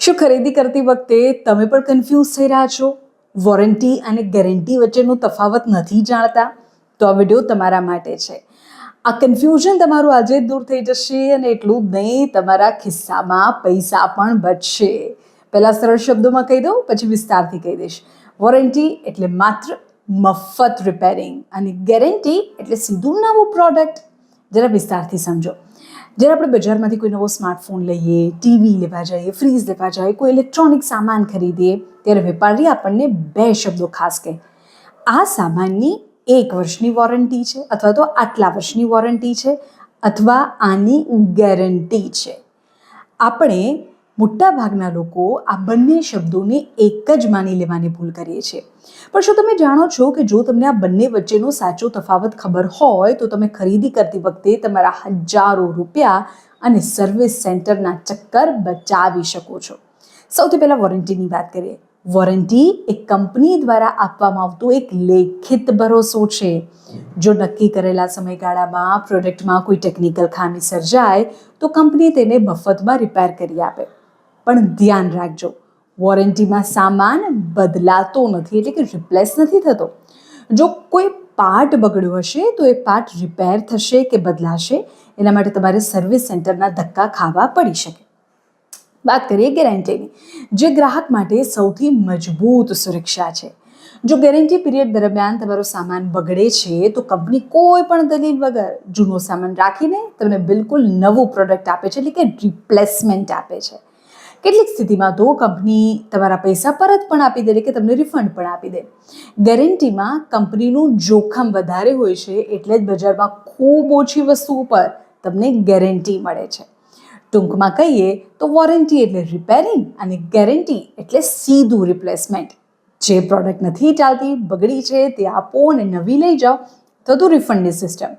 શું ખરીદી કરતી વખતે તમે પણ કન્ફ્યુઝ થઈ રહ્યા છો? વોરંટી અને ગેરંટી વચ્ચેનો તફાવત નથી જાણતા? તો આ વિડીયો તમારા માટે છે. આ કન્ફ્યુઝન તમારું આજે જ દૂર થઈ જશે અને એટલું જ નહીં, તમારા ખિસ્સામાં પૈસા પણ બચશે. પહેલાં સરળ શબ્દોમાં કહી દઉં, પછી વિસ્તારથી કહી દઈશ. વોરંટી એટલે માત્ર મફત રિપેરિંગ અને ગેરંટી એટલે સીધું નવું પ્રોડક્ટ. જરા વિસ્તારથી સમજો. જ્યારે આપણે બજારમાંથી કોઈ નવો સ્માર્ટફોન લઈએ, ટીવી લેવા જઈએ, ફ્રીજ લેવા જઈએ, કોઈ ઇલેક્ટ્રોનિક સામાન ખરીદીએ, ત્યારે વેપારી આપણને બે શબ્દો ખાસ કહે. આ સામાનની 1 વર્ષની વોરંટી છે, અથવા તો આટલા વર્ષની વોરંટી છે, અથવા આની ગેરંટી છે. આપણે મોટાભાગના લોકો આ બંને શબ્દોને એક જ માની લેવાની ભૂલ કરીએ છીએ. પણ શું તમે જાણો છો કે જો તમને આ બંને વચ્ચેનો સાચો તફાવત ખબર હોય તો તમે ખરીદી કરતી વખતે તમારા હજારો રૂપિયા અને સર્વિસ સેન્ટરના ચક્કર બચાવી શકો છો. સૌથી પહેલાં વોરંટીની વાત કરીએ. વોરંટી એ કંપની દ્વારા આપવામાં આવતો એક લેખિત ભરોસો છે. જો નક્કી કરેલા સમયગાળામાં પ્રોડક્ટમાં કોઈ ટેકનિકલ ખામી સર્જાય તો કંપની તેને મફતમાં રિપેર કરી આપે. પણ ધ્યાન રાખજો, વોરંટીમાં સામાન બદલાતો નથી, એટલે કે રિપ્લેસ નથી થતો. જો કોઈ પાર્ટ બગડ્યો હશે તો એ પાર્ટ રિપેર થશે કે બદલાશે, એના માટે તમારે સર્વિસ સેન્ટરના ધક્કા ખાવા પડી શકે. વાત કરીએ ગેરંટીની, જે ગ્રાહક માટે સૌથી મજબૂત સુરક્ષા છે. જો ગેરંટી પીરિયડ દરમિયાન તમારો સામાન બગડે છે તો કંપની કોઈ પણ દલીલ વગર જૂનો સામાન રાખીને તમને બિલકુલ નવું પ્રોડક્ટ આપે છે, એટલે કે રિપ્લેસમેન્ટ આપે છે. કેટલીક સ્થિતિમાં તો કંપની તમારા પૈસા પરત પણ આપી દે, કે તમને રિફંડ પણ આપી દે. ગેરંટીમાં કંપનીનું જોખમ વધારે હોય છે, એટલે જ બજારમાં ખૂબ ઓછી વસ્તુ ઉપર તમને ગેરંટી મળે છે. ટૂંકમાં કહીએ તો વોરંટી એટલે રિપેરિંગ અને ગેરંટી એટલે સીધું રિપ્લેસમેન્ટ. જે પ્રોડક્ટ નથી ચાલતી, બગડી છે, તે આપો અને નવી લઈ જાઓ. થતું રિફંડની સિસ્ટમ.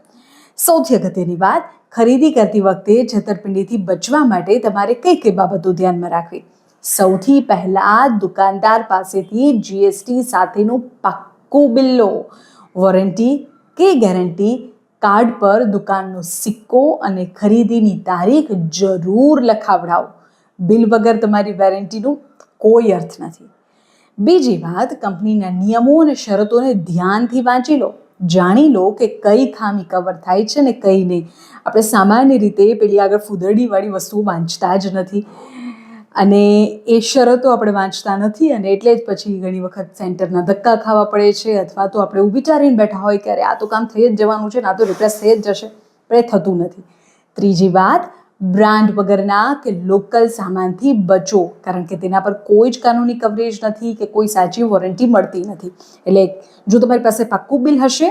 સૌથી અગત્યની વાત, ખરીદી કરતી વખતે છેતરપિંડીથી બચવા માટે તમારે કઈ કઈ બાબતો ધ્યાનમાં રાખવી. સૌથી પહેલાં દુકાનદાર પાસેથી GST સાથેનું પાક્કું બિલ લો. વોરંટી કે ગેરંટી કાર્ડ પર દુકાનનો સિક્કો અને ખરીદીની તારીખ જરૂર લખાવડાવો. બિલ વગર તમારી વોરંટીનું કોઈ અર્થ નથી. બીજી વાત, કંપનીના નિયમો અને શરતોને ધ્યાનથી વાંચી લો. જાણી લો કે કઈ ખામી કવર થાય છે ને કઈ નહીં. આપણે સામાન્ય રીતે પેલી આગળ ફૂદરડીવાળી વસ્તુઓ વાંચતા જ નથી, અને એ શરતો આપણે વાંચતા નથી, અને એટલે જ પછી ઘણી વખત સેન્ટરના ધક્કા ખાવા પડે છે, અથવા તો આપણે એવું વિચારીને બેઠા હોય કે અરે આ તો કામ થઈ જ જવાનું છે ને, આ તો રિપ્લેસ થઈ જ જશે, પણ એ થતું નથી. ત્રીજી વાત, બ્રાન્ડ વગરના કે લોકલ સામાનથી બચો, કારણ કે તેના પર કોઈ જ કાનૂની કવરેજ નથી કે કોઈ સાચી વોરંટી મળતી નથી. એટલે જો તમારી પાસે પાક્કું બિલ હશે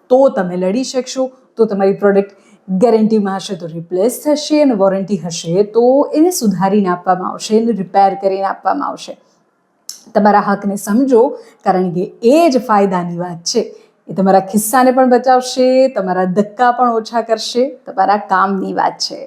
તો તમે લડી શકશો, તો તમારી પ્રોડક્ટ ગેરંટીમાં હશે તો રિપ્લેસ થશે, અને વોરંટી હશે તો એને સુધારીને આપવામાં આવશે, એને રિપેર કરીને આપવામાં આવશે. તમારા હકને સમજો, કારણ કે એ જ ફાયદાની વાત છે. એ તમારા ખિસ્સાને પણ બચાવશે, તમારા ધક્કા પણ ઓછા કરશે, તમારા કામની વાત છે.